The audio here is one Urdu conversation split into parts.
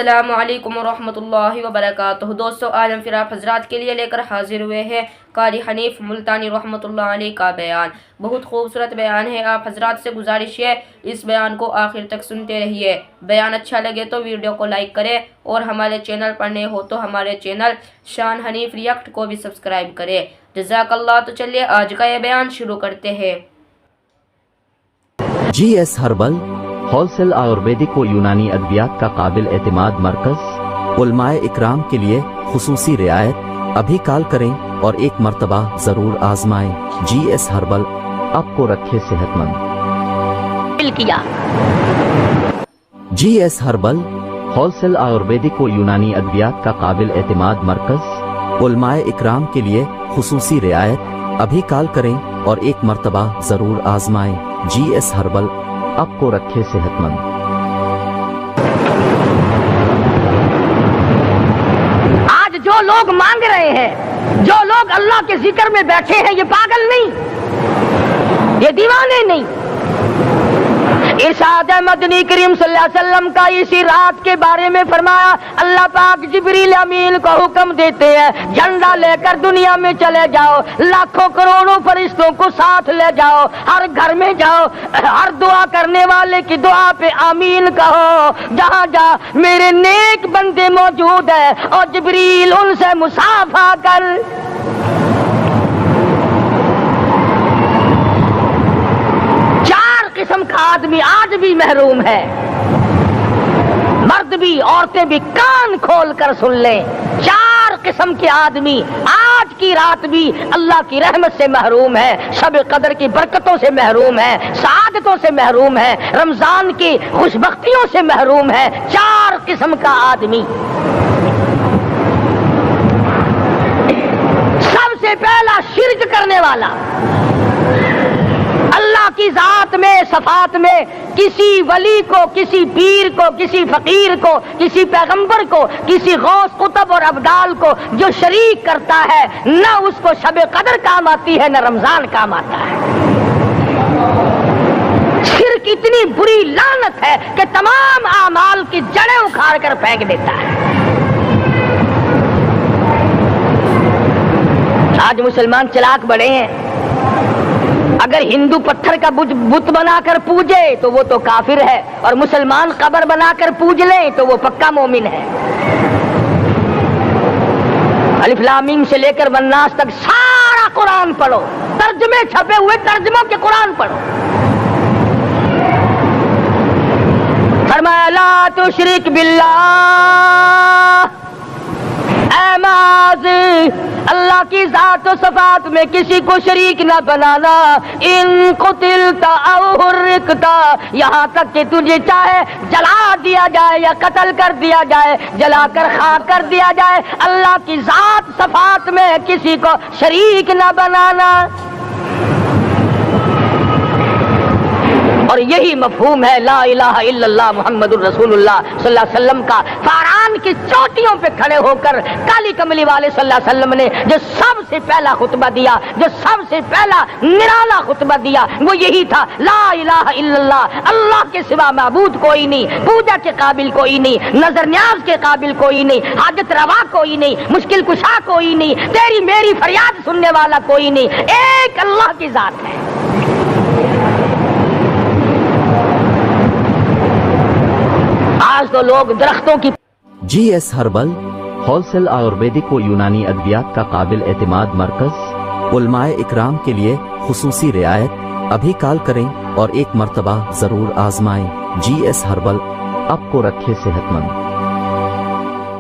السلام علیکم ورحمۃ اللہ وبرکاتہ۔ دوستو، آج ہم پھر آپ حضرات کے لیے لے کر حاضر ہوئے ہیں قاری حنیف ملتانی رحمۃ اللہ علیہ کا بیان۔ بہت خوبصورت بیان ہے۔ آپ حضرات سے گزارش ہے اس بیان کو آخر تک سنتے رہیے۔ بیان اچھا لگے تو ویڈیو کو لائک کریں اور ہمارے چینل پر نئے ہو تو ہمارے چینل شان حنیف ریئیکٹ کو بھی سبسکرائب کریں۔ جزاک اللہ۔ تو چلیے آج کا یہ بیان شروع کرتے ہیں۔ G S herbal wholesale Ayurvedic و یونانی ادویات کا قابل اعتماد مرکز، علماء اکرام کے لیے خصوصی رعایت۔ ابھی کال کریں اور ایک مرتبہ ضرور آزمائیں۔ جی ایس ہربل آپ کو رکھے صحت مند۔ G S herbal wholesale Ayurvedic و یونانی ادویات کا قابل اعتماد مرکز، علماء اکرام کے لیے خصوصی رعایت۔ ابھی کال کریں اور ایک مرتبہ ضرور آزمائیں۔ جی ایس ہربل آپ کو رکھے صحت مند۔ آج جو لوگ مانگ رہے ہیں، جو لوگ اللہ کے ذکر میں بیٹھے ہیں، یہ پاگل نہیں، یہ دیوانے نہیں۔ ارشاد مدنی کریم صلی اللہ علیہ وسلم کا اسی رات کے بارے میں فرمایا، اللہ پاک جبریل امین کو حکم دیتے ہیں، جھنڈا لے کر دنیا میں چلے جاؤ، لاکھوں کروڑوں فرشتوں کو ساتھ لے جاؤ، ہر گھر میں جاؤ، ہر دعا کرنے والے کی دعا پہ آمین کہو، جہاں جا میرے نیک بندے موجود ہیں، اور جبریل ان سے مصافحہ کر۔ قسم کا آدمی آج بھی محروم ہے، مرد بھی عورتیں بھی کان کھول کر سن لیں۔ چار قسم کے آدمی آج کی رات بھی اللہ کی رحمت سے محروم ہے، شب قدر کی برکتوں سے محروم ہے، سعادتوں سے محروم ہے، رمضان کی خوشبختیوں سے محروم ہے۔ چار قسم کا آدمی۔ سب سے پہلا شرک کرنے والا، اللہ کی ذات میں صفات میں کسی ولی کو، کسی پیر کو، کسی فقیر کو، کسی پیغمبر کو، کسی غوث قطب اور ابدال کو جو شریک کرتا ہے، نہ اس کو شب قدر کام آتی ہے، نہ رمضان کام آتا ہے۔ شرک اتنی بری لعنت ہے کہ تمام اعمال کی جڑیں اکھاڑ کر پھینک دیتا ہے۔ آج مسلمان چلاک بڑے ہیں، اگر ہندو پتھر کا بت بنا کر پوجے تو وہ تو کافر ہے، اور مسلمان قبر بنا کر پوج لیں تو وہ پکا مومن ہے۔ الف لام میم سے لے کر والناس تک سارا قرآن پڑھو، ترجمے چھپے ہوئے ترجموں کے قرآن پڑھو۔ فرمایا لا تشرک باللہ، اے معاذ اللہ کی ذات و صفات میں کسی کو شریک نہ بنانا۔ ان قتلت او حرقت، یہاں تک کہ تجھے چاہے جلا دیا جائے یا قتل کر دیا جائے، جلا کر خاک کر دیا جائے، اللہ کی ذات صفات میں کسی کو شریک نہ بنانا۔ اور یہی مفہوم ہے لا الہ الا اللہ محمد الرسول اللہ صلی اللہ علیہ وسلم کا۔ فاران کی چوٹیوں پہ کھڑے ہو کر کالی کملی والے صلی اللہ علیہ وسلم نے جو سب سے پہلا خطبہ دیا، جو سب سے پہلا نرالا خطبہ دیا، وہ یہی تھا لا الہ الا اللہ، اللہ کے سوا معبود کوئی نہیں، پوجا کے قابل کوئی نہیں، نظر نیاز کے قابل کوئی نہیں، حاجت روا کوئی نہیں، مشکل کشا کوئی نہیں، تیری میری فریاد سننے والا کوئی نہیں، ایک اللہ کی ذات ہے۔ آج تو لوگ درختوں کی۔ G S herbal wholesale Ayurvedic و یونانی ادویات کا قابل اعتماد مرکز، علماء اکرام کے لیے خصوصی رعایت۔ ابھی کال کریں اور ایک مرتبہ ضرور آزمائیں۔ جی ایس ہربل آپ کو رکھے صحت مند۔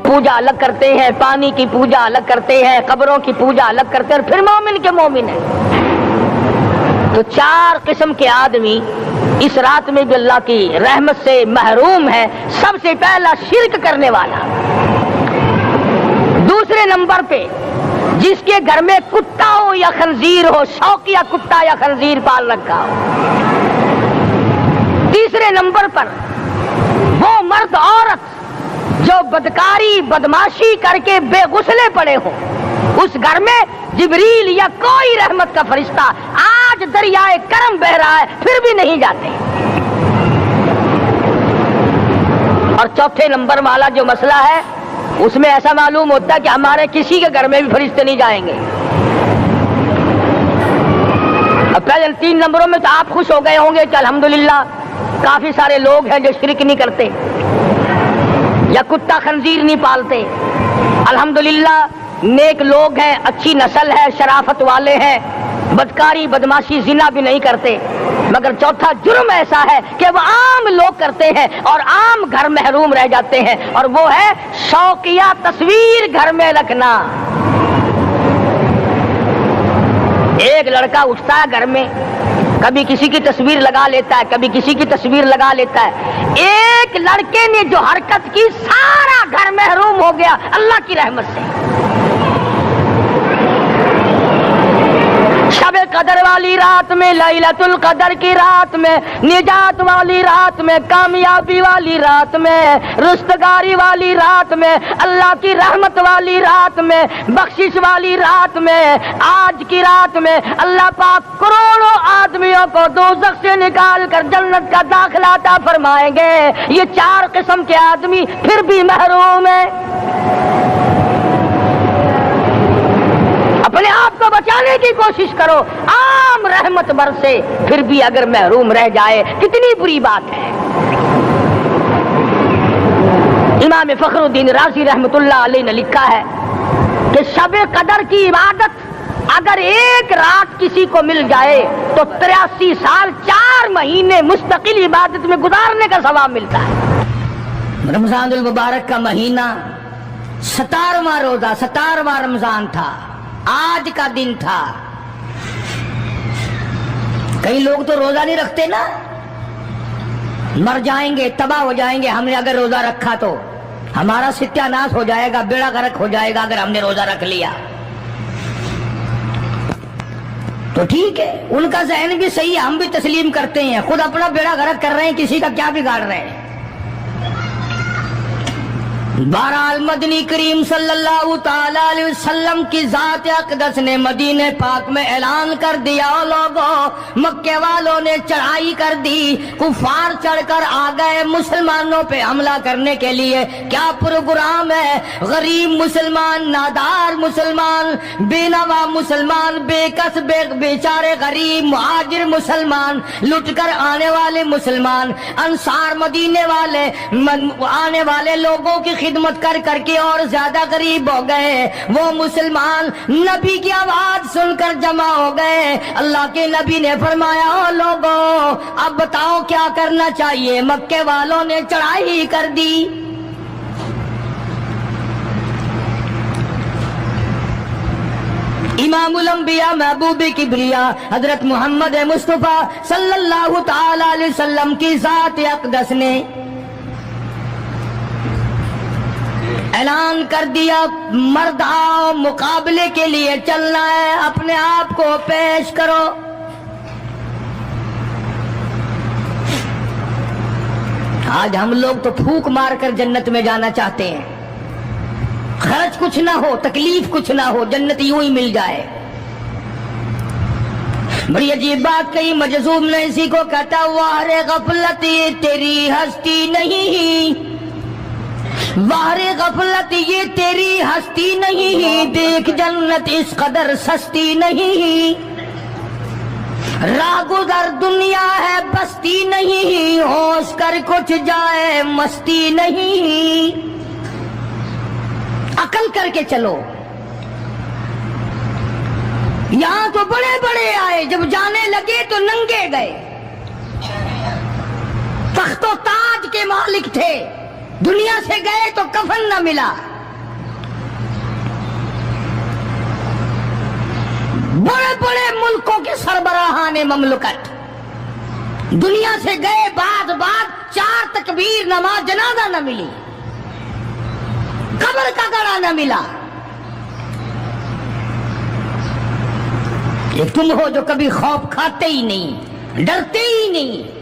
پوجا الگ کرتے ہیں، پانی کی پوجا الگ کرتے ہیں، قبروں کی پوجا الگ کرتے ہیں، پھر مومن کے مومن ہیں۔ تو چار قسم کے آدمی اس رات میں بھی اللہ کی رحمت سے محروم ہے۔ سب سے پہلا شرک کرنے والا، دوسرے نمبر پہ جس کے گھر میں کتا ہو یا خنزیر ہو، شوقیہ کتا یا خنزیر پال رکھا ہو، تیسرے نمبر پر وہ مرد عورت جو بدکاری بدماشی کر کے بے غسلے پڑے ہوں، اس گھر میں جبریل یا کوئی رحمت کا فرشتہ آج دریائے کرم بہ رہا ہے پھر بھی نہیں جاتے۔ اور چوتھے نمبر والا جو مسئلہ ہے اس میں ایسا معلوم ہوتا ہے کہ ہمارے کسی کے گھر میں بھی فرشتے نہیں جائیں گے. اب پہلے 3 نمبروں میں تو آپ خوش ہو گئے ہوں گے کہ الحمدللہ کافی سارے لوگ ہیں جو شرک نہیں کرتے یا کتا خنزیر نہیں پالتے. الحمدللہ نیک لوگ ہیں، اچھی نسل ہے، شرافت والے ہیں، بدکاری بدماشی زنا بھی نہیں کرتے. مگر چوتھا جرم ایسا ہے کہ وہ عام لوگ کرتے ہیں اور عام گھر محروم رہ جاتے ہیں، اور وہ ہے شوقیہ تصویر گھر میں رکھنا. ایک لڑکا اٹھتا ہے گھر میں، کبھی کسی کی تصویر لگا لیتا ہے، کبھی کسی کی تصویر لگا لیتا ہے. ایک لڑکے نے جو حرکت کی سارا گھر محروم ہو گیا اللہ کی رحمت سے. شب قدر والی رات میں، لیلۃ القدر کی رات میں، نجات والی رات میں، کامیابی والی رات میں، رستگاری والی رات میں، اللہ کی رحمت والی رات میں، بخشش والی رات میں، آج کی رات میں اللہ پاک کروڑوں آدمیوں کو دوزخ سے نکال کر جنت کا داخلہ عطا فرمائیں گے. یہ 4 قسم کے آدمی پھر بھی محروم ہیں. اپنے آپ کو بچانے کی کوشش کرو. عام رحمت برسے پھر بھی اگر محروم رہ جائے کتنی بری بات ہے. امام فخر الدین رازی رحمت اللہ علیہ نے لکھا ہے کہ شب قدر کی عبادت اگر ایک رات کسی کو مل جائے تو 83 سال 4 مہینے مستقل عبادت میں گزارنے کا ثواب ملتا ہے. رمضان المبارک کا مہینہ 17واں روزہ، 17واں رمضان تھا، آج کا دن تھا. کئی لوگ تو روزہ نہیں رکھتے نا، مر جائیں گے، تباہ ہو جائیں گے. ہم نے اگر روزہ رکھا تو ہمارا ستیہ ناش ہو جائے گا، بیڑا غرق ہو جائے گا اگر ہم نے روزہ رکھ لیا. تو ٹھیک ہے، ان کا ذہن بھی صحیح ہے، ہم بھی تسلیم کرتے ہیں. خود اپنا بیڑا غرق کر رہے ہیں، کسی کا کیا بگاڑ رہے ہیں. بہرحال مدنی کریم صلی اللہ تعالی علیہ وسلم کی ذات اقدس نے مدینہ پاک میں اعلان کر دیا، لوگوں مکے والوں نے چڑھائی کر دی، کفار چڑھ کر آ گئے مسلمانوں پہ حملہ کرنے کے لیے. کیا پروگرام ہے؟ غریب مسلمان، نادار مسلمان، بے نوا مسلمان، بے کس بیچارے غریب مہاجر مسلمان، لٹ کر آنے والے مسلمان، انصار مدینے والے آنے والے لوگوں کی خدمت کر کر کے اور زیادہ غریب ہو گئے. وہ مسلمان نبی کی آواز سن کر جمع ہو گئے. اللہ کے نبی نے فرمایا، او لوگوں اب بتاؤ کیا کرنا چاہیے. مکے والوں نے چڑھائی کر دی. امام الانبیاء محبوب کبریا حضرت محمد مصطفیٰ صلی اللہ تعالی علیہ وسلم کی ذات اقدس نے اعلان کر دیا، مرد آؤ مقابلے کے لیے چلنا ہے، اپنے آپ کو پیش کرو. آج ہم لوگ تو پھونک مار کر جنت میں جانا چاہتے ہیں، خرچ کچھ نہ ہو، تکلیف کچھ نہ ہو، جنت یوں ہی مل جائے. بڑی عجیب بات کہی، مجذوب نے اسی کو کہتا، واہ غفلت یہ تیری ہستی نہیں، واہ غفلت یہ تیری ہستی نہیں، دیکھ جنت اس قدر سستی نہیں، راہ گزر دنیا ہے بستی نہیں، ہوش کر کچھ جائے مستی نہیں. عقل کر کے چلو. یہاں تو بڑے بڑے آئے، جب جانے لگے تو ننگے گئے. تخت و تاج کے مالک تھے، دنیا سے گئے تو کفن نہ ملا. بڑے بڑے ملکوں کے سربراہان مملکت دنیا سے گئے، بعد 4 تکبیر نماز جنازہ نہ ملی، قبر کا گڑا نہ ملا. ایک تم ہو جو کبھی خوف کھاتے ہی نہیں، ڈرتے ہی نہیں.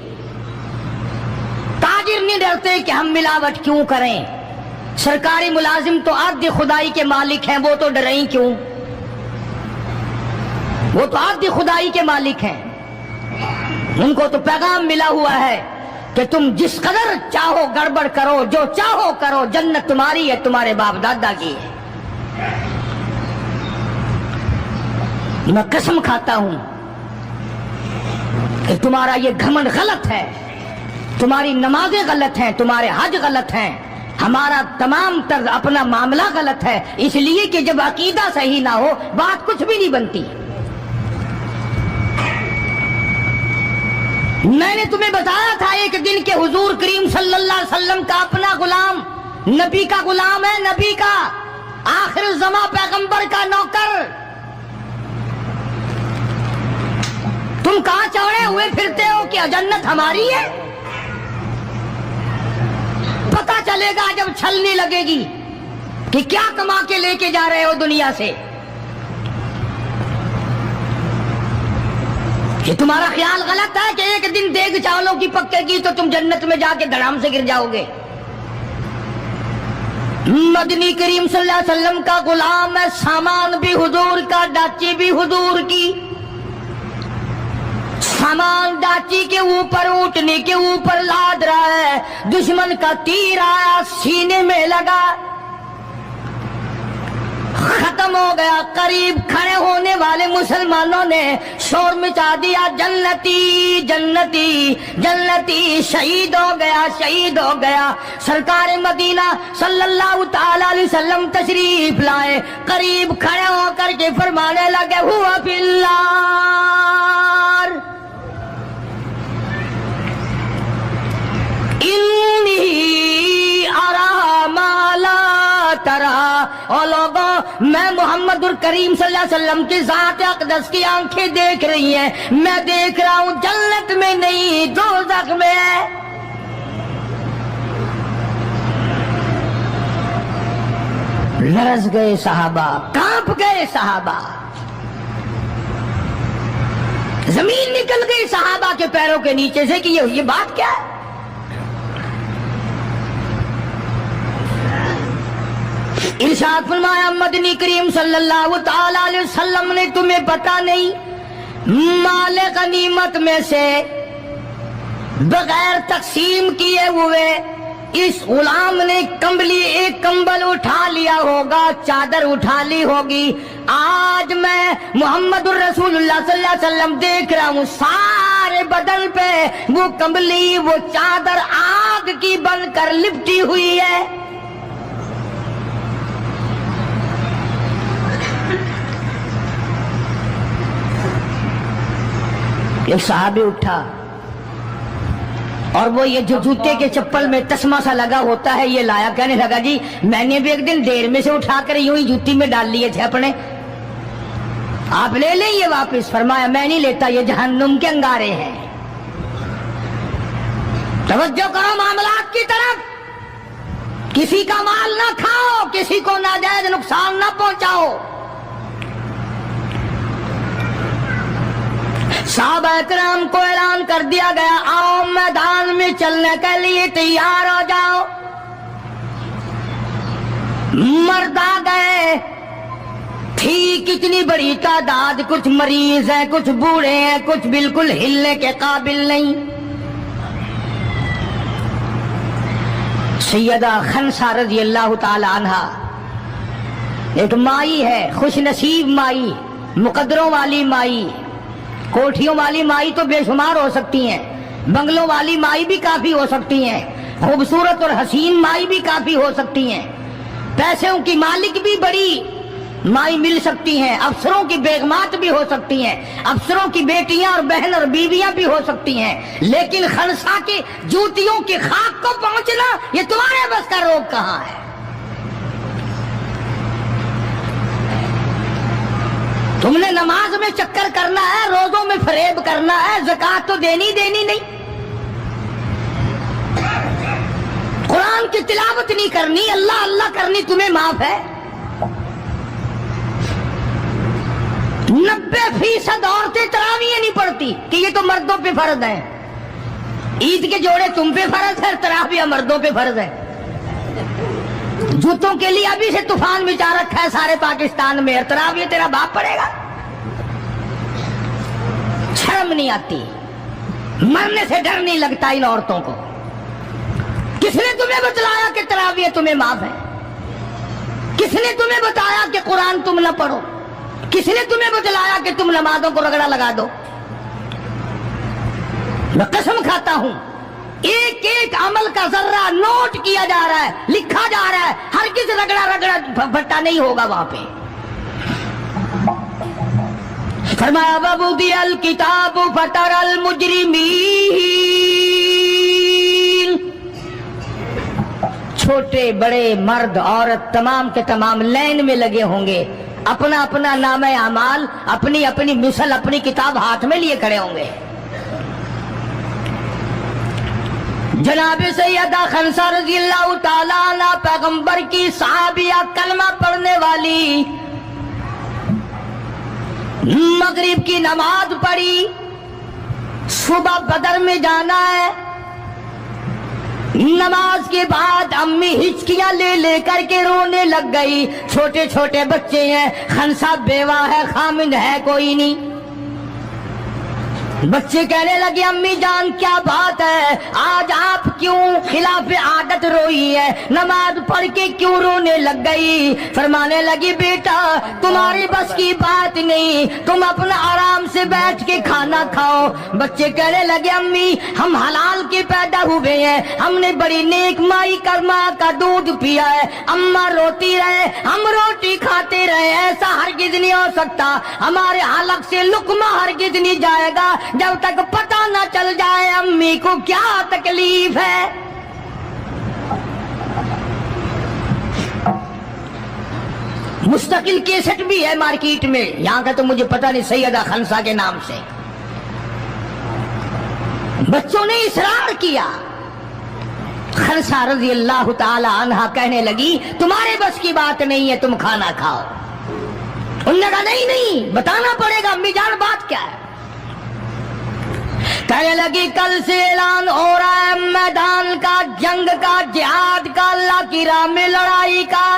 تاجر نہیں ڈرتے کہ ہم ملاوٹ کیوں کریں. سرکاری ملازم تو عادی خدائی کے مالک ہیں، وہ تو ڈریں کیوں؟ وہ تو عادی خدائی کے مالک ہیں، ان کو تو پیغام ملا ہوا ہے. کہ تم جس قدر چاہو گڑبڑ کرو، جو چاہو کرو، جنت تمہاری ہے، تمہارے باپ دادا کی ہے۔ میں قسم کھاتا ہوں کہ تمہارا یہ گھمنڈ غلط ہے، تمہاری نمازیں غلط ہیں، تمہارے حج غلط ہیں، ہمارا تمام طرز اپنا معاملہ غلط ہے، اس لیے کہ جب عقیدہ صحیح نہ ہو بات کچھ بھی نہیں بنتی۔ میں نے تمہیں بتایا تھا ایک دن کہ حضور کریم صلی اللہ علیہ وسلم کا اپنا غلام نبی کا غلام ہے، نبی کا آخر الزماں پیغمبر کا نوکر۔ تم کہاں چڑھے ہوئے پھرتے ہو کہ جنت ہماری ہے؟ پتہ چلے گا جب چھلنے لگے گی کہ کیا کما کے لے کے جا رہے ہو دنیا سے۔ یہ تمہارا خیال غلط ہے کہ ایک دن دیگ چاولوں کی پکے گی تو تم جنت میں جا کے دھڑام سے گر جاؤ گے۔ مدنی کریم صلی اللہ علیہ وسلم کا غلام ہے، سامان بھی حضور کا، ڈاچی بھی حضور کی۔ سامان ڈاچی کے اوپر، اونٹنی کے اوپر لاد رہا ہے، دشمن کا تیر آیا سینے میں لگا، ختم ہو گیا۔ قریب کھڑے ہونے والے مسلمانوں نے شور مچا دیا، جنتی جنتی جنتی، شہید ہو گیا شہید ہو گیا۔ سرکار مدینہ صلی اللہ تعالی علیہ وسلم تشریف لائے، قریب کھڑے ہو کر کے فرمانے لگے، ہوا فی النار انی ارا ما لا ترا۔ اور لوگوں، میں محمد الکریم صلی اللہ علیہ وسلم کی ذات اقدس کی آنکھیں دیکھ رہی ہیں، میں دیکھ رہا ہوں جنت میں نہیں دوزخ میں ہے۔ لرز گئے صحابہ، کانپ گئے صحابہ، زمین نکل گئی صحابہ کے پیروں کے نیچے سے کہ یہ بات کیا ہے۔ ارشاد فرمایا مدنی کریم صلی اللہ تعالی علیہ وسلم نے، تمہیں پتہ نہیں مال غنیمت میں سے بغیر تقسیم کیے ہوئے اس غلام نے کمبلی، ایک کمبل اٹھا لیا ہوگا، چادر اٹھا لی ہوگی۔ آج میں محمد الرسول اللہ صلی اللہ علیہ وسلم دیکھ رہا ہوں سارے بدن پہ وہ کمبلی، وہ چادر آگ کی بن کر لپٹی ہوئی ہے۔ ایک صحابی اٹھا اور وہ یہ جو جوتے کے چپل میں تسمہ سا لگا ہوتا ہے یہ لایا، کہنے لگا جی میں نے بھی ایک دن دیر میں سے اٹھا کر یوں ہی جوتی میں ڈال لیے تھے اپنے، آپ لے لیں یہ واپس۔ فرمایا میں نہیں لیتا، یہ جہنم کے انگارے ہیں۔ توجہ کرو معاملات کی طرف، کسی کا مال نہ کھاؤ، کسی کو ناجائز نقصان نہ پہنچاؤ۔ صحابہ کرام کو اعلان کر دیا گیا، آؤ میدان میں چلنے کے لیے تیار ہو جاؤ۔ مرد آ گئے، تھی کتنی بڑی تعداد، کچھ مریض ہیں، کچھ بوڑھے ہیں، کچھ بالکل ہلنے کے قابل نہیں۔ سیدہ خنسا رضی اللہ تعالی عنہا ایک مائی ہے، خوش نصیب مائی، مقدروں والی مائی، کوٹھیوں والی مائی تو بے شمار ہو سکتی ہیں، بنگلوں والی مائی بھی کافی ہو سکتی ہیں، خوبصورت اور حسین مائی بھی کافی ہو سکتی ہیں، پیسوں کی مالک بھی بڑی مائی مل سکتی ہیں، افسروں کی بیگمات بھی ہو سکتی ہیں، افسروں کی بیٹیاں اور بہن اور بیویاں بھی ہو سکتی ہیں، لیکن خنسا کے جوتیوں کی خاک کو پہنچنا یہ تمہارے بس کا روگ کہاں ہے؟ تم نے نماز میں چکر کرنا ہے، روزوں میں فریب کرنا ہے، زکات تو دینی نہیں، قرآن کی تلاوت نہیں کرنی، اللہ اللہ کرنی تمہیں معاف ہے۔ 90% عورتیں تراویح نہیں پڑھتی کہ یہ تو مردوں پہ فرض ہے، عید کے جوڑے تم پہ فرض ہے، تراویح مردوں پہ فرض ہے۔ جوتوں کے لیے ابھی سے طوفان مچا رکھا ہے سارے پاکستان میں، تراویح تیرا باپ پڑے گا؟ شرم نہیں آتی، مرنے سے ڈر نہیں لگتا ان عورتوں کو۔ کس نے تمہیں بتلایا کہ تراویح تمہیں معاف ہے؟ کس نے تمہیں بتایا کہ قرآن تم نہ پڑھو؟ کس نے تمہیں بتلایا کہ تم نمازوں کو رگڑا لگا دو؟ میں قسم کھاتا ہوں ایک ایک عمل کا ذرہ نوٹ کیا جا رہا ہے، لکھا جا رہا ہے، ہرگز رگڑا بھٹا نہیں ہوگا وہاں پہ۔ فرمایا وَوُضِعَ الْكِتَابُ فَتَرَى الْمُجْرِمِينَ، چھوٹے بڑے مرد عورت تمام کے تمام لائن میں لگے ہوں گے، اپنا اپنا نامہ اعمال، اپنی اپنی مثل، اپنی کتاب ہاتھ میں لیے کھڑے ہوں گے۔ جناب سیدہ خنسہ رضی اللہ تعالیٰ عنہ پیغمبر کی صحابیہ، کلمہ پڑھنے والی، مغرب کی نماز پڑھی، صبح بدر میں جانا ہے، نماز کے بعد امی ہچکیاں لے لے کر کے رونے لگ گئی، چھوٹے چھوٹے بچے ہیں، خنسہ بیوہ ہے، خامند ہے کوئی نہیں۔ بچے کہنے لگے امی جان کیا بات ہے، آج آپ کیوں خلاف عادت روئی ہے، نماز پڑھ کے کیوں رونے لگ گئی؟ فرمانے لگی بیٹا تمہاری بس کی بات نہیں، تم اپنا آرام سے بیٹھ کے کھانا کھاؤ۔ بچے کہنے لگے امی ہم حلال کے پیدا ہوئے ہیں، ہم نے بڑی نیک مائی کا ماں کا دودھ پیا ہے، اماں روتی رہے ہم روٹی کھاتے رہے، ایسا ہرگز نہیں ہو سکتا، ہمارے حلق سے لقمہ ہرگز نہیں جائے گا جب تک پتہ نہ چل جائے امی کو کیا تکلیف ہے۔ مستقل کیسٹ بھی ہے مارکیٹ میں، یہاں کا تو مجھے پتہ نہیں، سیدہ خنسہ کے نام سے۔ بچوں نے اصرار کیا، خنسہ رضی اللہ تعالی عنہا کہنے لگی تمہارے بس کی بات نہیں ہے، تم کھانا کھاؤ۔ انہوں نے کہا نہیں بتانا پڑے گا امی جان بات کیا ہے۔ کہنے لگی کل سے اعلان ہو رہا ہے میدان کا، جنگ کا، جہاد کا، اللہ کی راہ میں لڑائی کا،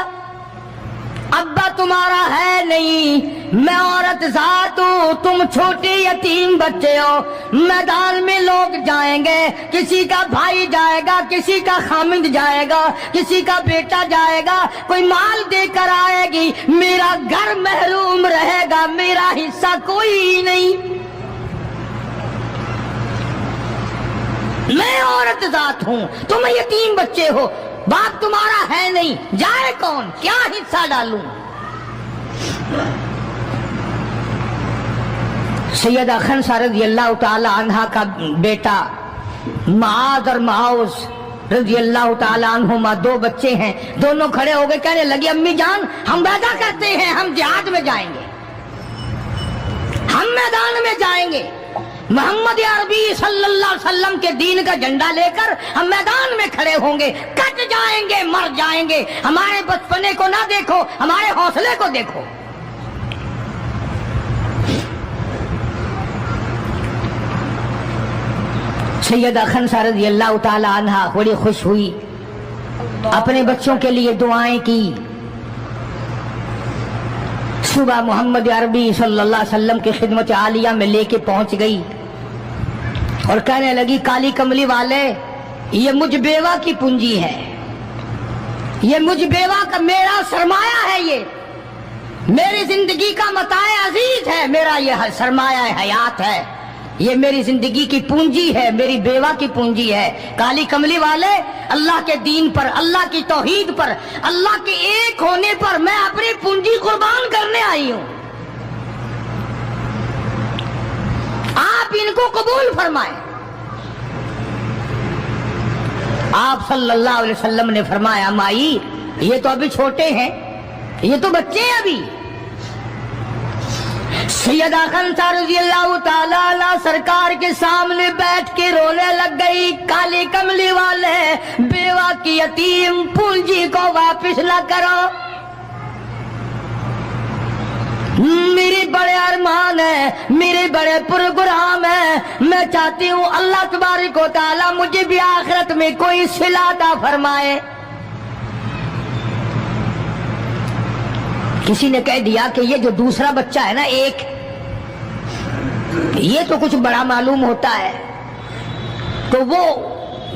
ابا تمہارا ہے نہیں، میں عورت ذات ہوں، تم چھوٹے یتیم بچے ہو، میدان میں لوگ جائیں گے، کسی کا بھائی جائے گا، کسی کا خامند جائے گا، کسی کا بیٹا جائے گا، کوئی مال دے کر آئے گی، میرا گھر محروم رہے گا، میرا حصہ کوئی نہیں، میں عورت ذات ہوں، تم یتیم بچے ہو، باپ تمہارا ہے نہیں، جائے کون، کیا حصہ ڈالوں؟ سیدہ خنسہ رضی اللہ تعالی عنہا کا بیٹا معاذ اور معاوذ رضی اللہ تعالی عنہما، دو بچے ہیں، دونوں کھڑے ہو گئے، کہنے لگے امی جان ہم وعدہ کرتے ہیں ہم جہاد میں جائیں گے، ہم میدان میں جائیں گے، محمد عربی صلی اللہ علیہ وسلم کے دین کا جھنڈا لے کر ہم میدان میں کھڑے ہوں گے، کٹ جائیں گے، مر جائیں گے، ہمارے بچپنے کو نہ دیکھو، ہمارے حوصلے کو دیکھو۔ سیدہ خنسہ رضی اللہ تعالی عنہا بڑی خوش ہوئی، اپنے بچوں کے لیے دعائیں کی، صبح محمد عربی صلی اللہ علیہ وسلم کی خدمت عالیہ میں لے کے پہنچ گئی اور کہنے لگی کالی کملی والے یہ مجھ بیوہ کی پونجی ہے، یہ مجھ بیوہ کا میرا سرمایہ ہے، یہ میری زندگی کا متاع عزیز ہے، میرا یہ سرمایہ حیات ہے، یہ میری زندگی کی پونجی ہے، میری بیوہ کی پونجی ہے۔ کالی کملی والے اللہ کے دین پر، اللہ کی توحید پر، اللہ کے ایک ہونے پر میں اپنی پونجی قربان کرنے آئی ہوں، آپ ان کو قبول فرمائیں۔ آپ صلی اللہ علیہ وسلم نے فرمایا مائی یہ تو ابھی چھوٹے ہیں، یہ تو بچے ہیں ابھی۔ سیدہ خنسہ رضی اللہ تعالی عنہ سرکار کے سامنے بیٹھ کے رونے لگ گئی، کالی کملی والے بیوہ کی یتیم پونجی کو واپس نہ کرو، میری بڑے ارمان ہے، میرے بڑے پروگرام ہے، میں چاہتی ہوں اللہ تبارک و تعالی مجھے بھی آخرت میں کوئی صلہ عطا فرمائے۔ کسی نے کہہ دیا کہ یہ جو دوسرا بچہ ہے نا ایک، یہ تو کچھ بڑا معلوم ہوتا ہے، تو وہ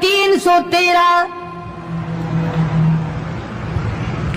313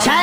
6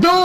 2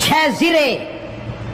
6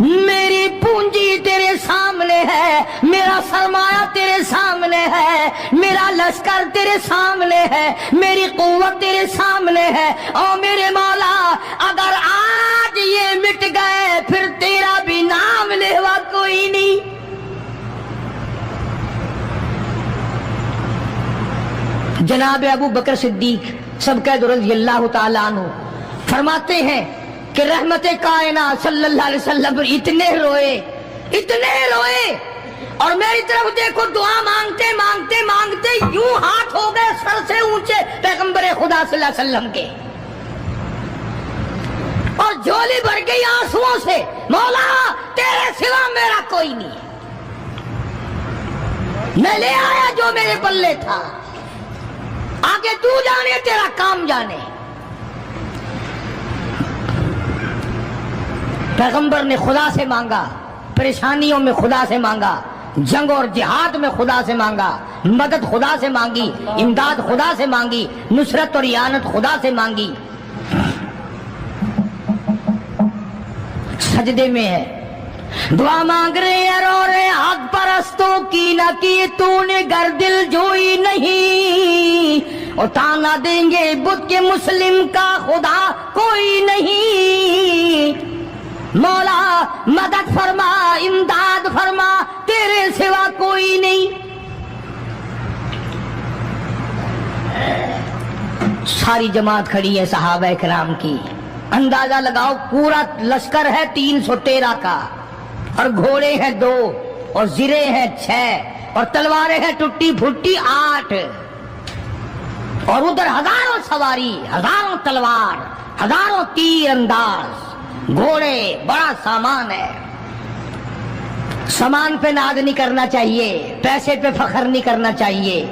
میری پونجی تیرے سامنے ہے، میرا سرمایہ تیرے سامنے ہے، میرا لشکر تیرے سامنے ہے، میری قوت تیرے سامنے ہے، اور میرے مولا اگر آج یہ مٹ گئے پھر تیرا بھی نام لیوا کوئی نہیں۔ جناب ابو بکر صدیق سبقت رضی اللہ تعالیٰ عنہ فرماتے ہیں کہ رحمت کائنات صلی اللہ علیہ وسلم اتنے روئے اور میری طرف دیکھو، دعا مانگتے مانگتے مانگتے یوں ہاتھ ہو گئے سر سے اونچے پیغمبر خدا صلی اللہ علیہ وسلم کے، اور جھولی بھر گئی آنسوؤں سے، مولا تیرے سوا میرا کوئی نہیں، میں لے آیا جو میرے پلے تھا، آگے تو جانے تیرا کام جانے۔ پیغمبر نے خدا سے مانگا، پریشانیوں میں خدا سے مانگا، جنگ اور جہاد میں خدا سے مانگا، مدد خدا سے مانگی، امداد خدا سے مانگی، نصرت اور اعانت خدا سے مانگی۔ سجدے میں ہے، دعا مانگ رہے ہیں، رو رہے حق پرستوں کی نہ کی تو نے گر دل جوئی نہیں، اور تانا دیں گے بت کے مسلم کا خدا کوئی نہیں، مولا مدد فرما امداد فرما تیرے سوا کوئی نہیں۔ ساری جماعت کھڑی ہے صحابہ کرام کی، اندازہ لگاؤ پورا لشکر ہے 313 کا، اور گھوڑے ہیں 2 اور زرے ہیں 6 اور تلواریں ہیں ٹوٹی پھوٹی 8، اور ادھر ہزاروں سواری، ہزاروں تلوار، ہزاروں تیر انداز، گھوڑے، بڑا سامان ہے۔ سامان پہ ناز نہیں کرنا چاہیے، پیسے پہ فخر نہیں کرنا چاہیے،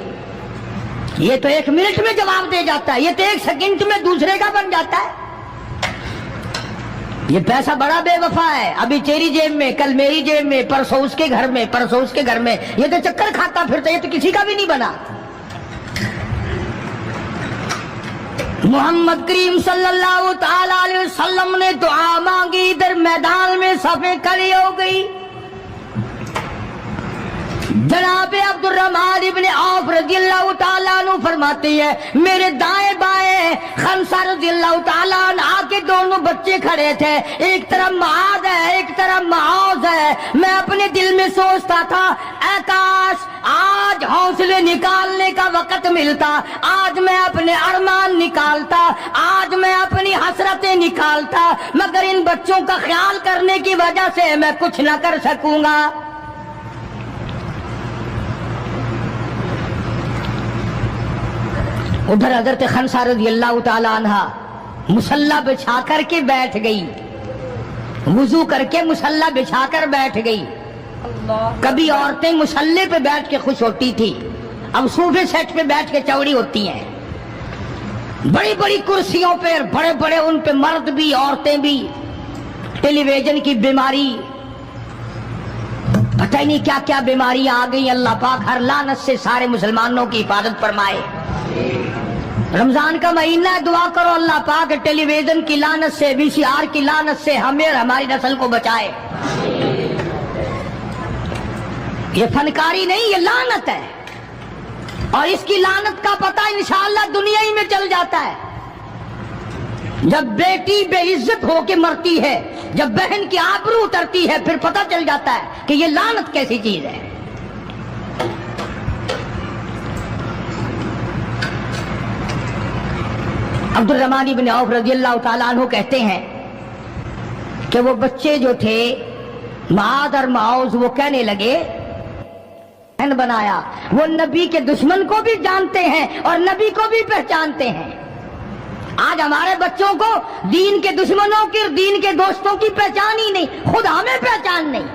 یہ تو 1 منٹ میں جواب دے جاتا ہے، یہ تو 1 سیکنڈ میں دوسرے کا بن جاتا ہے۔ یہ پیسہ بڑا بے وفا ہے، ابھی تیری جیب میں، کل میری جیب میں، پرسوں اس کے گھر میں، پرسوں اس کے گھر میں، یہ تو چکر کھاتا پھرتا، یہ تو کسی کا بھی نہیں بنا۔ محمد کریم صلی اللہ تعالی علیہ وسلم نے دعا مانگی، ادھر میدان میں صفیں کھڑی ہو گئی۔ جناب عبد الرحمن ابن عوف رضی اللہ تعالیٰ عنہ فرماتے ہیں، میرے دائیں بائیں خنسہ رضی اللہ تعالیٰ عنہ کے دونوں بچے کھڑے تھے، ایک طرف معاذ ہے ایک طرف معوذ ہے۔ میں اپنے دل میں سوچتا تھا، اے کاش آج حوصلے نکالنے کا وقت ملتا، آج میں اپنے ارمان نکالتا، آج میں اپنی حسرتیں نکالتا، مگر ان بچوں کا خیال کرنے کی وجہ سے میں کچھ نہ کر سکوں گا۔ ادھر حضرت خنسہ رضی اللہ تعالی عنہ مصلی بچھا کر کے بیٹھ گئی، وضو کر کے مصلی بچھا کر بیٹھ گئی۔ کبھی عورتیں مصلی پہ بیٹھ کے خوش ہوتی تھی، اب صوفے سیٹ پہ بیٹھ کے چوڑی ہوتی ہیں، بڑی بڑی کرسیوں پہ، بڑے بڑے ان پہ مرد بھی عورتیں بھی، ٹیلی ویژن کی بیماری، پتہ ہی نہیں کیا کیا بیماریاں آ گئی۔ اللہ پاک ہر لعنت سے سارے مسلمانوں کی حفاظت فرمائے۔ رمضان کا مہینہ ہے، دعا کرو اللہ پاک ٹیلی ویژن کی لعنت سے، VCR کی لعنت سے ہمیں اور ہماری نسل کو بچائے۔ یہ فنکاری نہیں، یہ لعنت ہے، اور اس کی لعنت کا پتہ انشاءاللہ دنیا ہی میں چل جاتا ہے۔ جب بیٹی بے عزت ہو کے مرتی ہے، جب بہن کی آبرو اترتی ہے، پھر پتہ چل جاتا ہے کہ یہ لعنت کیسی چیز ہے۔ عبد الرحمن بن عوف رضی اللہ تعالیٰ عنہ کہتے ہیں کہ وہ بچے جو تھے معاذ اور معوذ، وہ کہنے لگے بنایا، وہ نبی کے دشمن کو بھی جانتے ہیں اور نبی کو بھی پہچانتے ہیں۔ آج ہمارے بچوں کو دین کے دشمنوں کی اور دین کے دوستوں کی پہچان ہی نہیں، خود ہمیں پہچان نہیں،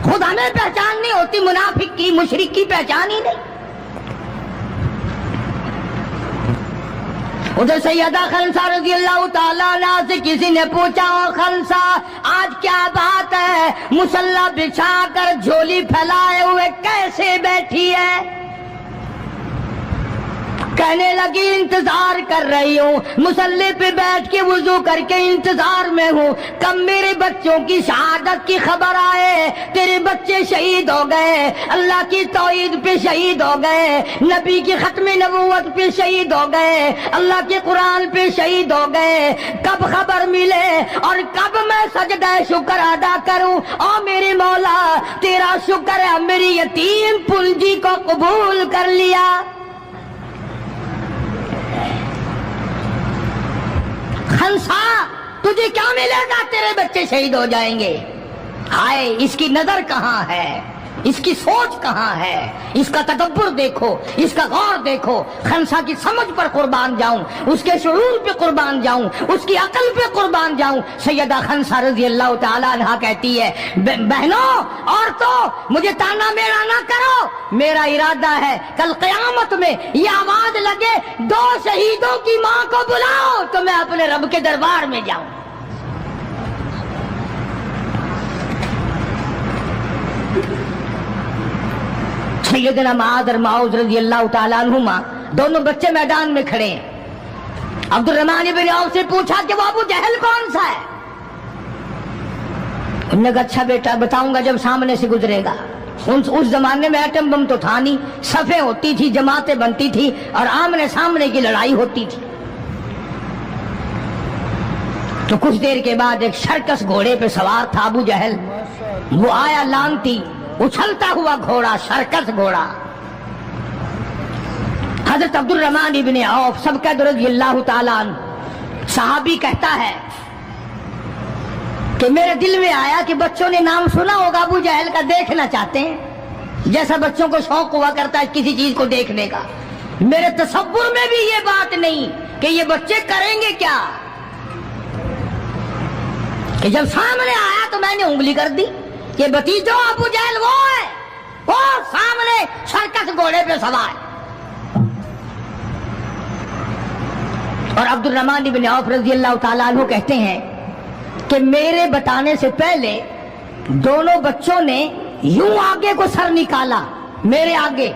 خود ہمیں پہچان نہیں ہوتی، منافق کی مشرک کی پہچان ہی نہیں۔ ادھر سیدہ خنسہ رضی اللہ تعالیٰ عنہ سے کسی نے پوچھا، خنسہ آج کیا بات ہے، مصلی بچھا کر جھولی پھیلائے ہوئے کیسے بیٹھی ہے؟ کہنے لگی انتظار کر رہی ہوں، مصلی پہ بیٹھ کے وضو کر کے انتظار میں ہوں، کب میرے بچوں کی شہادت کی خبر آئے، تیرے بچے شہید ہو گئے، اللہ کی توحید پہ شہید ہو گئے، نبی کی ختم نبوت پہ شہید ہو گئے، اللہ کے قرآن پہ شہید ہو گئے، کب خبر ملے اور کب میں سجدہ شکر ادا کروں۔ او میرے مولا تیرا شکر ہے میری یتیم پنجی کو قبول کر لیا۔ خنسا تجھے کیا ملے گا، تیرے بچے شہید ہو جائیں گے۔ ہائے اس کی نظر کہاں ہے، اس کی سوچ کہاں ہے، اس کا تدبر دیکھو، اس کا غور دیکھو۔ خنسا کی سمجھ پر قربان جاؤں، اس کے شعور پہ قربان جاؤں، اس کی عقل پہ قربان جاؤں۔ سیدہ خنسا رضی اللہ تعالیٰ عنہا کہتی ہے بہنوں عورتوں مجھے تانا میرا نہ کرو، میرا ارادہ ہے کل قیامت میں یہ آواز لگے 2 شہیدوں کی ماں کو بلاؤ تو میں اپنے رب کے دربار میں جاؤں۔ سیدنا معاذ اور معوذ رضی اللہ تعالیٰ عنہما دونوں بچے میدان میں کھڑے ہیں۔ عبد الرحمن بن عوف سے پوچھا کہ وہ ابو جہل کون سا ہے؟ انہوں نے کہا اچھا بیٹا بتاؤں گا جب سامنے سے گزرے گا۔ اس زمانے میں ایٹم بم تو تھا نہیں، صفیں ہوتی تھی، جماعتیں بنتی تھی اور آمنے سامنے کی لڑائی ہوتی تھی۔ تو کچھ دیر کے بعد ایک شرکس گھوڑے پہ سوار تھا ابو جہل، وہ آیا لانتی اچھلتا ہوا گھوڑا، شرکس گھوڑا۔ حضرت عبد الرحمن ابن عوف سبقت رضی اللہ تعالیٰ عنہ صحابی کہتا ہے کہ میرے دل میں آیا کہ بچوں نے نام سنا ہوگا ابو جہل کا، دیکھنا چاہتے ہیں، جیسا بچوں کو شوق ہوا کرتا ہے کسی چیز کو دیکھنے کا۔ میرے تصور میں بھی یہ بات نہیں کہ یہ بچے کریں گے کیا، کہ جب سامنے آیا تو میں نے انگلی کر دی کہ بھتیجو ابو جہل وہ ہے، وہ سامنے سرکس گھوڑے پہ سوار۔ اور عبد الرحمن بن عوف رضی اللہ تعالیٰ عنہ کہتے ہیں کہ میرے بتانے سے پہلے دونوں بچوں نے یوں آگے کو سر نکالا میرے آگے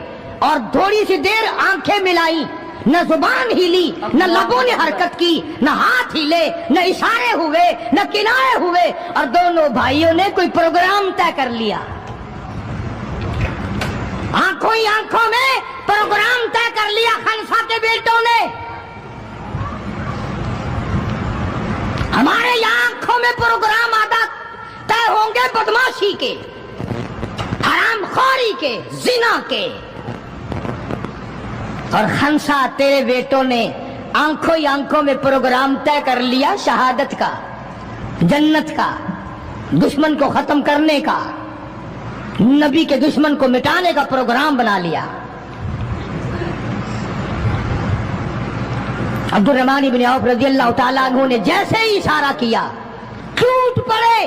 اور تھوڑی سی دیر آنکھیں ملائی، نہ زبان ہلی، نہ لبوں نے حرکت کی، نہ ہاتھ ہلے، نہ اشارے ہوئے، نہ کنارے ہوئے، اور دونوں بھائیوں نے کوئی پروگرام طے کر لیا۔ آنکھوں ہی آنکھوں میں پروگرام طے کر لیا خنسا کے بیٹوں نے۔ ہمارے یہاں آنکھوں میں پروگرام عادت طے ہوں گے بدماشی کے، حرام خوری کے، زنا کے، اور خنسا تیرے بیٹوں نے آنکھوں ہی آنکھوں میں پروگرام طے کر لیا شہادت کا، جنت کا، دشمن کو ختم کرنے کا، نبی کے دشمن کو مٹانے کا پروگرام بنا لیا۔ عبد الرحمن بن عوف رضی اللہ تعالیٰ عنہ نے جیسے ہی اشارہ کیا ٹوٹ پڑے۔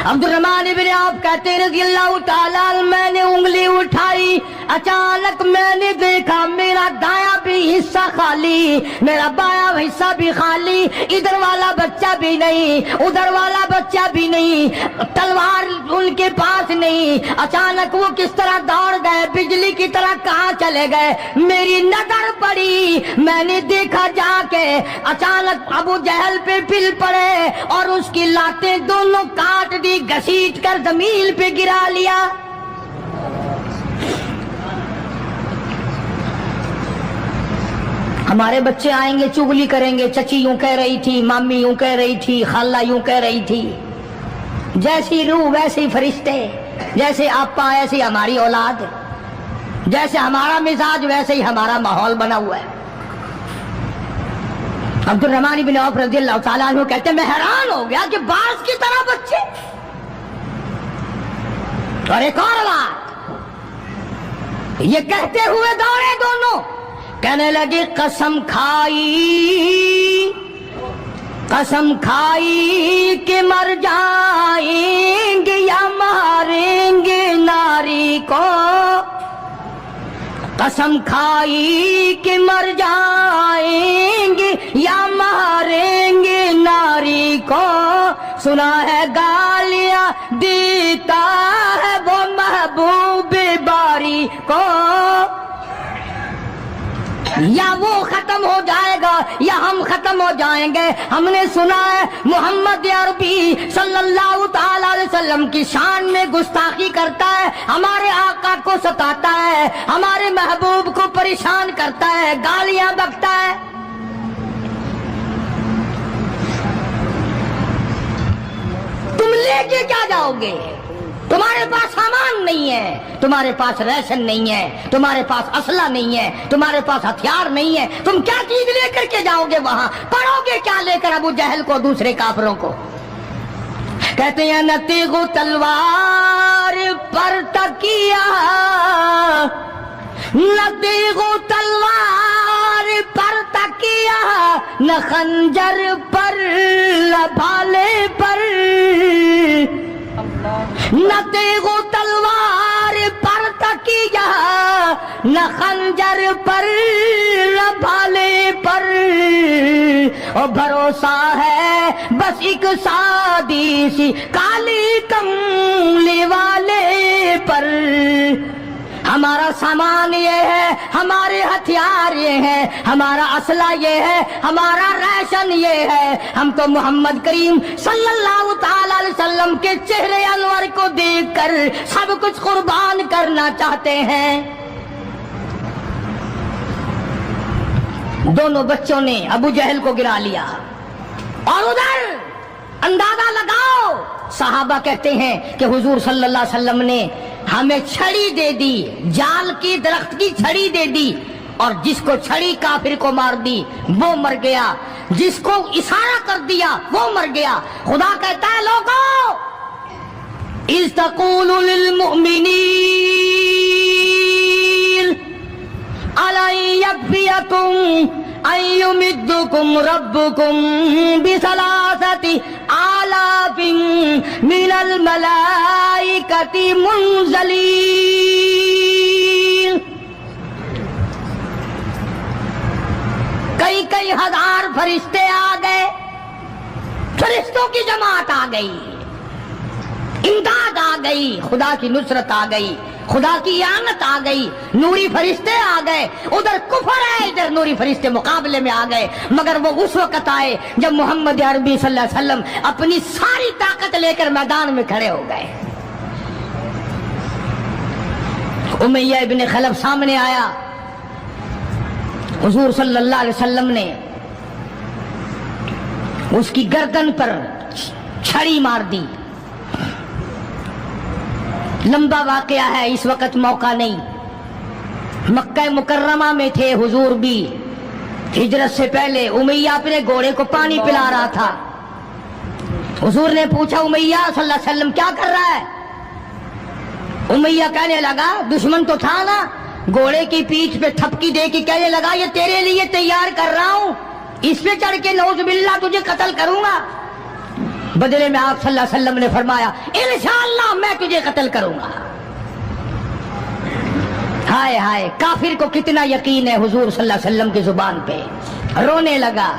عبد الرحمن بن عوف کہتے رضی اللہ تعالیٰ عنہ میں نے انگلی اٹھائی، اچانک میں نے دیکھا میرا دایاں بھی حصہ خالی، میرا بایاں حصہ بھی خالی، ادھر والا بچہ بھی نہیں، ادھر والا بچہ بھی نہیں، تلوار ان کے پاس نہیں۔ اچانک وہ کس طرح دوڑ گئے، بجلی کی طرح کہاں چلے گئے، میری نظر پڑی، میں نے دیکھا جا کے اچانک ابو جہل پہ پل پڑے اور اس کی لاتیں دونوں کاٹ دی، گھسیٹ کر زمین پہ گرا لیا۔ ہمارے بچے آئیں گے چغلی کریں گے، چچی یوں کہہ رہی تھی، مامی یوں کہہ رہی تھی، خالہ یوں کہہ رہی تھی، جیسی روح ویسے فرشتے، جیسے آپا ایسی ہماری اولاد، جیسے ہمارا مزاج ویسے ہی ہمارا ماحول بنا ہوا ہے۔ عبد الرحمن بن عوف رضی اللہ تعالیٰ عنہ کہتے ہیں میں حیران ہو گیا کہ باز کی طرح بچے۔ اور ایک اور بات یہ کہتے ہوئے دوڑے دونوں، کہنے لگے قسم کھائی کہ مر جائیں گے یا ماریں گے ناری کو، قسم کھائی کہ مر جائیں گے یا ماریں گے ناری کو، سنا ہے گالیاں دیتا ہے وہ محبوب باری کو۔ یا وہ ختم ہو جائے گا یا ہم ختم ہو جائیں گے. ہم نے سنا ہے محمد عربی صلی اللہ تعالی علیہ وسلم کی شان میں گستاخی کرتا ہے, ہمارے آقا کو ستاتا ہے, ہمارے محبوب کو پریشان کرتا ہے, گالیاں بکتا ہے. تم لے کے کیا جاؤ گے؟ تمہارے پاس سامان نہیں ہے, تمہارے پاس ریشن نہیں ہے, تمہارے پاس اسلحہ نہیں ہے, تمہارے پاس ہتھیار نہیں ہے, تم کیا چیز لے کر کے جاؤ گے وہاں؟ پڑھو گے کیا لے کر ابو جہل کو, دوسرے کافروں کو؟ کہتے ہیں نہ تیغ و تلوار پر تکیہ, نہ تیغ و تلوار پر تکیہ, نہ خنجر پر نہ بھالے پر, نہ تیغ و تلوار پر تکیہ, نہ خنجر پر نہ بھالے پر, اور بھروسہ ہے بس ایک سادی سی کالی کملی والے پر. ہمارا سامان یہ ہے, ہمارے ہتھیار یہ ہے, ہمارا اسلحہ یہ ہے, ہمارا ریشن یہ ہے. ہم تو محمد کریم صلی اللہ تعالی علیہ وسلم کے چہرے انور کو دیکھ کر سب کچھ قربان کرنا چاہتے ہیں. دونوں بچوں نے ابو جہل کو گرا لیا, اور ادھر اندازہ لگاؤ, صحابہ کہتے ہیں کہ حضور صلی اللہ علیہ وسلم نے ہمیں چھڑی دے دی, جال کی درخت کی چھڑی دے دی, اور جس کو چھڑی کافر کو مار دی وہ مر گیا, جس کو اشارہ کر دیا وہ مر گیا. خدا کہتا ہے لوگوں, اذ تقول للمؤمنین أَلَنْ يَكْفِيَكُمْ أَنْ يُمِدَّكُمْ رَبُّكُمْ بِثَلَاثَةِ آلَافٍ مِنَ الْمَلَائِكَةِ مُنْزَلِينَ. کئی ہزار فرشتے آ گئے, فرشتوں کی جماعت آ گئی, امداد آ گئی, خدا کی نصرت آ گئی, خدا کی اعانت آ گئی, نوری فرشتے آ گئے. ادھر کفر ہے, ادھر نوری فرشتے مقابلے میں آ گئے. مگر وہ اس وقت آئے جب محمد عربی صلی اللہ علیہ وسلم اپنی ساری طاقت لے کر میدان میں کھڑے ہو گئے. امیہ ابن خلف سامنے آیا, حضور صلی اللہ علیہ وسلم نے اس کی گردن پر چھڑی مار دی. لمبا واقعہ ہے, اس وقت موقع نہیں. مکہ مکرمہ میں تھے حضور بھی, ہجرت سے پہلے. امیہ اپنے گھوڑے کو پانی پلا رہا تھا. حضور نے پوچھا امیہ صلی اللہ علیہ وسلم کیا کر رہا ہے؟ امیہ کہنے لگا, دشمن تو تھا نا, گھوڑے کی پیٹھ پہ تھپکی دے کے کہنے لگا یہ تیرے لیے تیار کر رہا ہوں, اس پہ چڑھ کے نعوذ باللہ تجھے قتل کروں گا. بدلے میں آپ صلی اللہ علیہ وسلم نے فرمایا انشاءاللہ میں تجھے قتل کروں گا. ہائے ہائے, کافر کو کتنا یقین ہے حضور صلی اللہ علیہ وسلم کی زبان پہ. رونے لگا,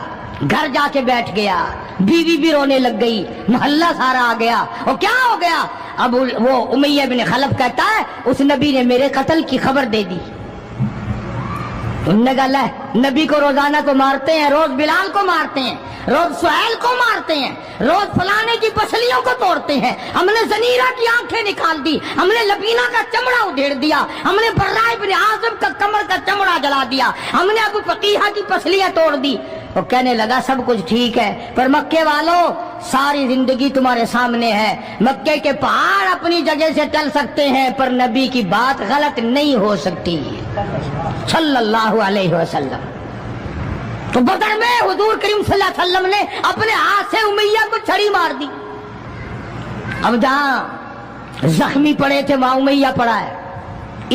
گھر جا کے بیٹھ گیا, بیوی بھی رونے لگ گئی, محلہ سارا آ گیا. اور کیا ہو گیا؟ اب وہ امیہ بن خلف کہتا ہے اس نبی نے میرے قتل کی خبر دے دی. انہوں نے کہا لے, نبی کو روزانہ کو مارتے ہیں, روز بلال کو مارتے ہیں, روز سہیل کو مارتے ہیں, روز فلانے کی پسلیوں کو توڑتے ہیں, ہم نے زنیرہ کی آنکھیں نکال دی, ہم نے لبینہ کا چمڑا ادھیڑ دیا, ہم نے برائے بن عازب کا کمر کا چمڑا جلا دیا, ہم نے ابو فقیہہ کی پسلیاں توڑ دی. وہ کہنے لگا سب کچھ ٹھیک ہے, پر مکے والوں ساری زندگی تمہارے سامنے ہے. مکے کے پہاڑ اپنی جگہ سے ٹل سکتے ہیں پر نبی کی بات غلط نہیں ہو سکتی صلی اللہ علیہ وسلم. تو بدر میں حضور کریم صلی اللہ علیہ وسلم نے اپنے ہاتھ سے امیہ کو چھڑی مار دی. اب جہاں زخمی پڑے تھے وہاں امیہ پڑا ہے.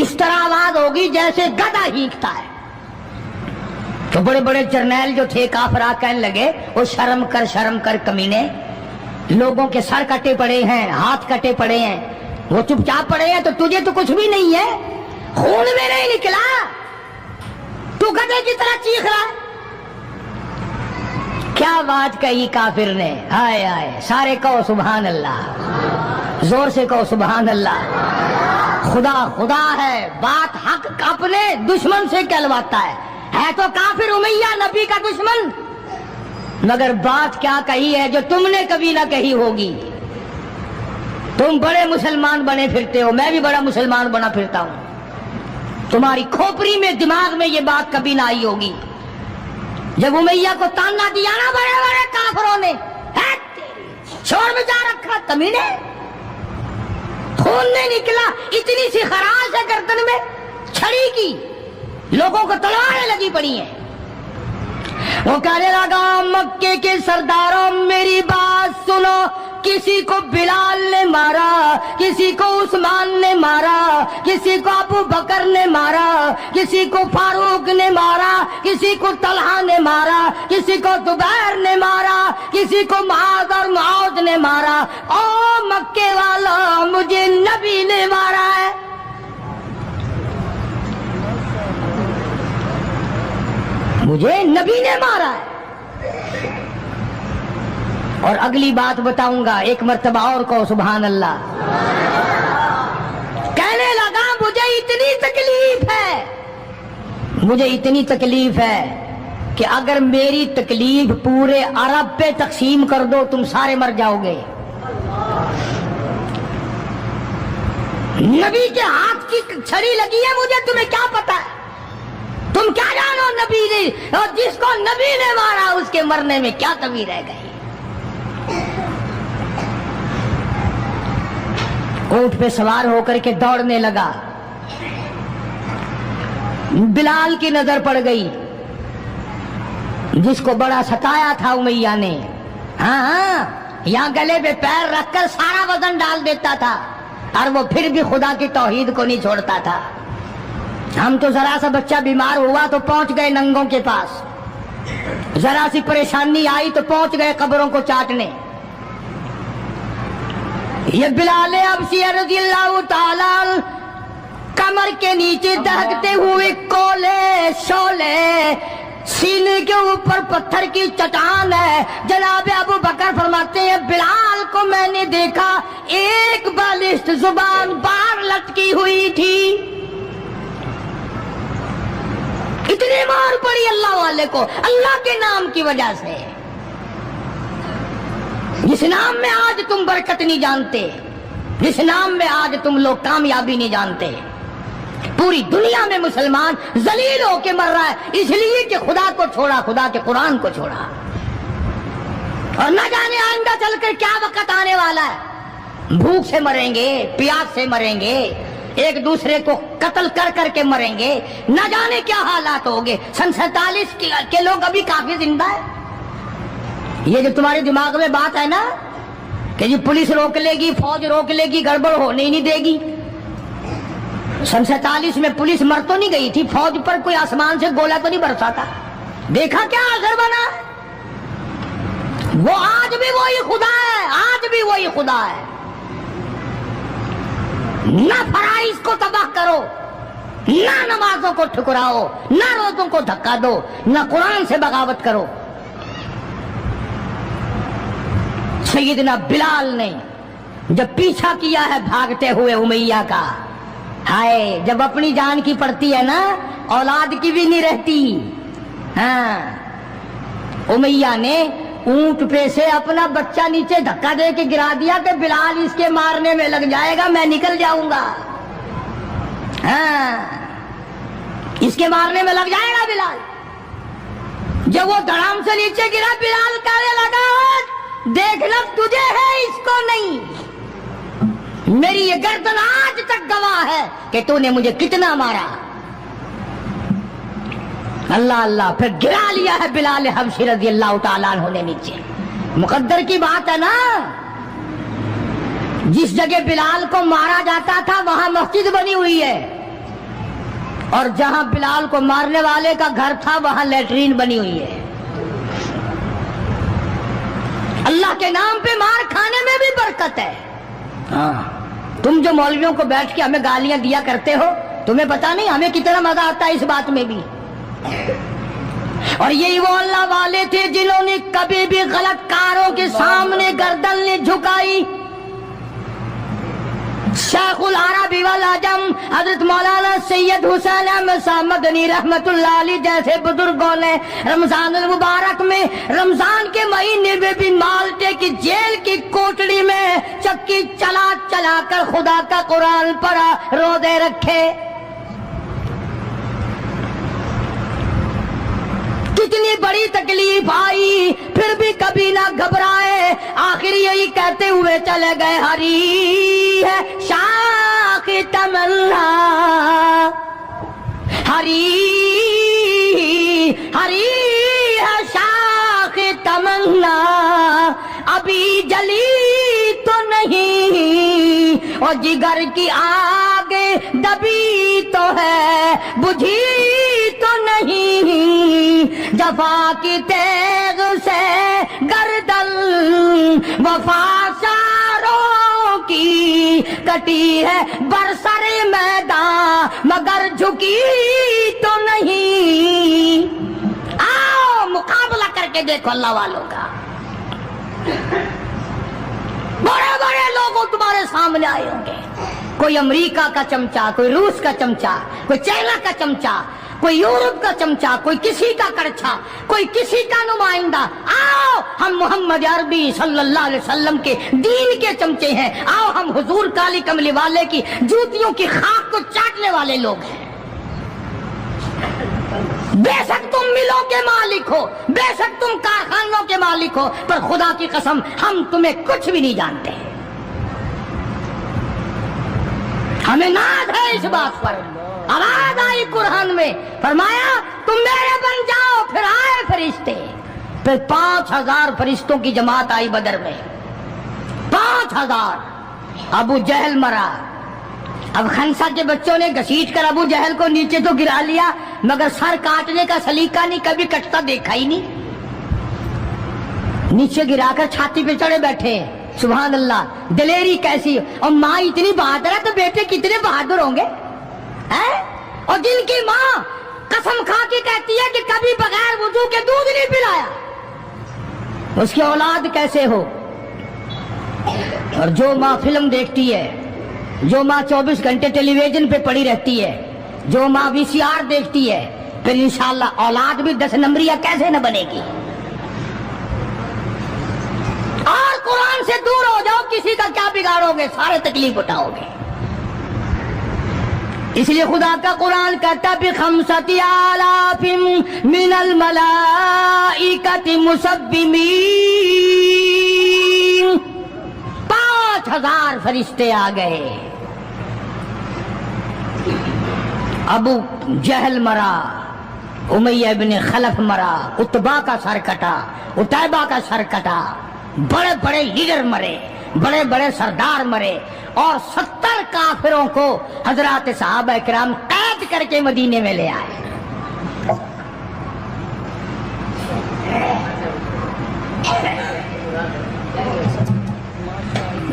اس طرح آواز ہوگی جیسے گدھا ہینکتا ہے. تو بڑے بڑے جرنیل جو تھے کافرہ کہنے لگے وہ شرم کر کمینے, لوگوں کے سر کٹے پڑے ہیں, ہاتھ کٹے پڑے ہیں, وہ چپ چاپ پڑے ہیں, تو تجھے تو کچھ بھی نہیں ہے, خون میں نہیں نکلا, تو گدھے کی طرح چیخ رہا ہے. کیا بات کہی کافر نے, ہائے ہائے. سارے کہو سبحان اللہ, زور سے کہو سبحان اللہ. خدا خدا ہے, بات حق اپنے دشمن سے کہلواتا ہے. ہے تو کافر امیہ نبی کا دشمن، مگر بات کیا کہی ہے جو تم نے کبھی نہ کہی ہوگی۔ تم بڑے مسلمان بنے پھرتے ہو، میں بھی بڑا مسلمان بنا پھرتا ہوں، تمہاری کھوپڑی میں دماغ میں یہ بات کبھی نہ آئی ہوگی۔ جب امیہ کو تانا دیا نا بڑے بڑے کافروں نے، شور میں جا رکھا کمینے، خون نہیں نکلا، اتنی سی خراش ہے گردن میں چھڑی کی، لوگوں کو تلواریں لگی پڑی ہیں۔ وہ کہنے لگا مکے کے سرداروں میری بات سنو، کسی کو بلال نے مارا، کسی کو عثمان نے مارا، کسی کو ابو بکر نے مارا، کسی کو فاروق نے مارا، کسی کو طلحہ نے مارا، کسی کو زبیر نے مارا، کسی کو معاذ اور معاذ نے مارا، او مکے والا مجھے نبی نے مارا ہے۔ مجھے نبی نے مارا ہے۔ اور اگلی بات بتاؤں گا، ایک مرتبہ اور کو سبحان اللہ۔ کہنے لگا مجھے اتنی تکلیف ہے، مجھے اتنی تکلیف ہے کہ اگر میری تکلیف پورے عرب پہ تقسیم کر دو تم سارے مر جاؤ گے۔ نبی کے ہاتھ کی چھڑی لگی ہے، مجھے تمہیں کیا پتا ہے؟ تم کیا جانو نبی نے، اور جس کو نبی نے مارا اس کے مرنے میں کیا کمی رہ گئی۔ اونٹ پہ سوار ہو کر کے دوڑنے لگا، بلال کی نظر پڑ گئی جس کو بڑا ستایا تھا امیہ نے۔ ہاں یہاں گلے پہ پیر رکھ کر سارا وزن ڈال دیتا تھا اور وہ پھر بھی خدا کی توحید کو نہیں چھوڑتا تھا۔ ہم تو ذرا سا بچہ بیمار ہوا تو پہنچ گئے ننگوں کے پاس، ذرا سی پریشانی آئی تو پہنچ گئے قبروں کو چاٹنے۔ یہ بلال حبشی رضی اللہ تعالی کمر کے نیچے دہکتے ہوئے کولے شولے، سینے کے اوپر پتھر کی چٹان ہے۔ جناب ابو بکر فرماتے ہیں بلال کو میں نے دیکھا ایک بالشت زبان باہر لٹکی ہوئی تھی، اتنی مار پڑی اللہ والے کو اللہ کے نام کی وجہ سے، جس نام میں آج تم برکت نہیں جانتے، جس نام میں آج تم لوگ کامیابی نہیں جانتے۔ پوری دنیا میں مسلمان ذلیل ہو کے مر رہا ہے اس لیے کہ خدا کو چھوڑا، خدا کے قرآن کو چھوڑا، اور نہ جانے آئندہ چل کر کیا وقت آنے والا ہے۔ بھوک سے مریں گے، پیاس سے مریں گے، ایک دوسرے کو قتل کر کر کے مریں گے، نہ جانے کیا حالات ہوگے۔ سن 47 کے لوگ ابھی کافی زندہ ہے۔ یہ جو تمہارے دماغ میں بات ہے نا کہ یہ پولیس روک لے گی، فوج روک لے گی، گڑبڑ ہونے ہی نہیں دے گی۔ سن 47 میں پولیس مر تو نہیں گئی تھی، فوج پر کوئی آسمان سے گولا تو نہیں برسا تھا، دیکھا کیا اثر بنا؟ وہ آج بھی وہی خدا ہے، آج بھی وہی خدا ہے۔ نہ فرائض کو تباہ کرو، نہ نمازوں کو ٹھکراؤ، نہ روزوں کو دھکا دو، نہ قرآن سے بغاوت کرو۔ سیدنا بلال نے جب پیچھا کیا ہے بھاگتے ہوئے امیہ کا، ہائے جب اپنی جان کی پڑتی ہے نا اولاد کی بھی نہیں رہتی۔ ہاں امیہ نے اونٹ پہ سے اپنا بچہ نیچے دھکا دے کے گرا دیا کہ بلال اس کے مارنے میں لگ جائے گا، میں نکل جاؤں گا۔ ہاں اس کے مارنے میں لگ جائے گا بلال۔ جب وہ دھڑام سے نیچے گرا بلال کہنے لگا دیکھنا تجھے ہے اس کو نہیں، میری یہ گردن آج تک گواہ ہے کہ تو نے مجھے کتنا مارا۔ اللہ اللہ، پھر گرا لیا ہے بلال حبشی رضی اللہ تعالیٰ عنہ نے نیچے۔ مقدر کی بات ہے نا، جس جگہ بلال کو مارا جاتا تھا وہاں مسجد بنی ہوئی ہے، اور جہاں بلال کو مارنے والے کا گھر تھا وہاں لیٹرین بنی ہوئی ہے۔ اللہ کے نام پہ مار کھانے میں بھی برکت ہے۔ تم جو مولویوں کو بیٹھ کے ہمیں گالیاں دیا کرتے ہو، تمہیں پتا نہیں ہمیں کتنا مزہ آتا ہے اس بات میں بھی۔ اور یہی وہ اللہ والے تھے جنہوں نے کبھی بھی غلط کاروں کے سامنے گردن نہیں جھکائی، شیخ العربی والعجم حضرت مولانا سید حسین احمد صاحب مدنی رحمت اللہ علیہ جیسے بزرگوں نے رمضان المبارک میں رمضان کے مہینے میں بھی مالٹے کی جیل کی کوٹڑی میں چکی چلا چلا کر خدا کا قرآن پڑھا، روزے رکھے. کتنی بڑی تکلیف آئی پھر بھی کبھی نہ گھبرائے، آخر یہی کہتے ہوئے چلے گئے ہری ہے شاخ تمنا، ہری ہے شاخ تمنا، ابھی جلی تو نہیں اور جگر کی آگ دبی تو ہے، بجھی تو نہیں، جفا کی تیغ سے گردن وفا ساروں کی کٹی ہے، برسر میدان مگر جھکی تو نہیں. آؤ مقابلہ کر کے دیکھو اللہ والوں کا. بڑے بڑے لوگ تمہارے سامنے آئے ہوں گے، کوئی امریکہ کا چمچہ، کوئی روس کا چمچہ، کوئی چائنا کا چمچہ، کوئی یورپ کا چمچہ، کوئی کسی کا کرچھا، کوئی کسی کا نمائندہ. آؤ ہم محمد عربی صلی اللہ علیہ وسلم کے دین کے چمچے ہیں، آؤ ہم حضور کالی کملی والے کی جوتیوں کی خاک کو چاٹنے والے لوگ ہیں. بے شک تم ملوں کے مالک ہو، بے شک تم کارخانوں کے مالک ہو، پر خدا کی قسم ہم تمہیں کچھ بھی نہیں جانتے. ہمیں ناز ہے اس بات پر. آواز آئی قرآن میں، فرمایا تم میرے بن جاؤ. پھر آئے فرشتے، پھر 5000 فرشتوں کی جماعت آئی بدر میں. 5000. ابو جہل مرا. اب خنسا کے بچوں نے گھسیٹ کر ابو جہل کو نیچے تو گرا لیا، مگر سر کاٹنے کا سلیقہ نہیں، کبھی کٹتا دیکھا ہی نہیں. نیچے گرا کر چھاتی پہ چڑھے بیٹھے. سبحان اللہ، دلیری کیسی. اور ماں اتنی بہادر ہے تو بیٹے کتنے بہادر ہوں گے. اور جن کی ماں قسم کھا کے کہتی ہے کہ کبھی بغیر وضو کے دودھ نہیں پلایا، اس کی اولاد کیسے ہو. اور جو ماں فلم دیکھتی ہے، جو ماں 24 گھنٹے ٹیلی ویژن پہ پڑی رہتی ہے، جو ماں VCR دیکھتی ہے، پھر انشاءاللہ اولاد بھی 10 نمبریہ کیسے نہ بنے گی. اور قرآن سے دور ہو جاؤ، کسی کا کیا بگاڑو گے، سارے تکلیف اٹھاؤ گے. اس لیے خدا کا قرآن کہتا ہے بِخَمْسَةِ آلَافٍ مِّنَ الْمَلَائِكَةِ مُسَبِّمِينَ. 5000 فرشتے آ گئے. ابو جہل مرا، امیہ ابن خلف مرا، عتبہ کا سر کٹا، عتیبہ کا سر کٹا، بڑے بڑے لیڈر مرے، بڑے بڑے سردار مرے، اور 70 کافروں کو حضرات صحابہ کرام قید کر کے مدینے میں لے آئے.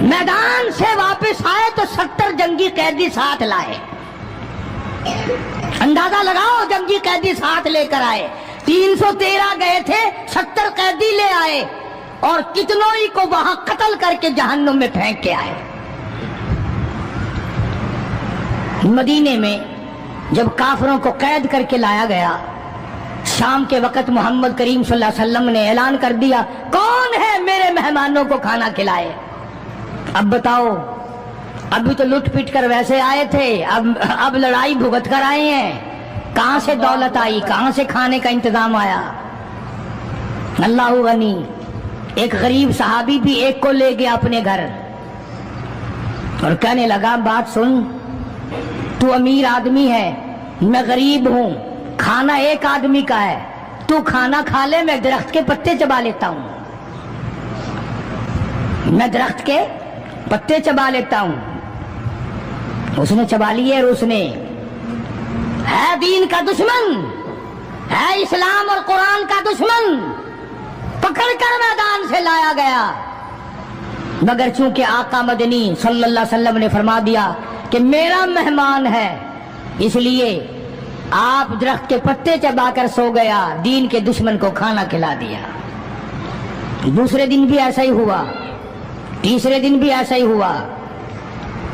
میدان سے واپس آئے تو 70 جنگی قیدی ساتھ لائے. اندازہ لگاؤ، جنگی قیدی ساتھ لے کر آئے. 313 گئے تھے، 70 قیدی لے آئے، اور کتنوں ہی کو وہاں قتل کر کے جہنم میں پھینک کے آئے. مدینے میں جب کافروں کو قید کر کے لایا گیا، شام کے وقت محمد کریم صلی اللہ علیہ وسلم نے اعلان کر دیا، کون ہے میرے مہمانوں کو کھانا کھلائے. اب بتاؤ، ابھی تو لٹ پٹ کر ویسے آئے تھے، اب لڑائی بھگت کر آئے ہیں. کہاں سے دولت آئی، کہاں سے کھانے کا انتظام آیا. اللہ غنی. ایک غریب صحابی بھی ایک کو لے گیا اپنے گھر اور کہنے لگا، بات سن، تو امیر آدمی ہے، میں غریب ہوں، کھانا ایک آدمی کا ہے، تو کھانا کھا لے، میں درخت کے پتے چبا لیتا ہوں، میں درخت کے پتے چبا لیتا ہوں. اس نے چبا لیے، اور اس نے ہے دین کا دشمن، ہے اسلام اور قرآن کا دشمن، پکڑ کر میدان سے لایا گیا. مگر چونکہ آقا مدنی صلی اللہ علیہ وسلم نے فرما دیا کہ میرا مہمان ہے، اس لیے آپ درخت کے پتے چبا کر سو گیا، دین کے دشمن کو کھانا کھلا دیا. دوسرے دن بھی ایسا ہی ہوا، تیسرے دن بھی ایسا ہی ہوا.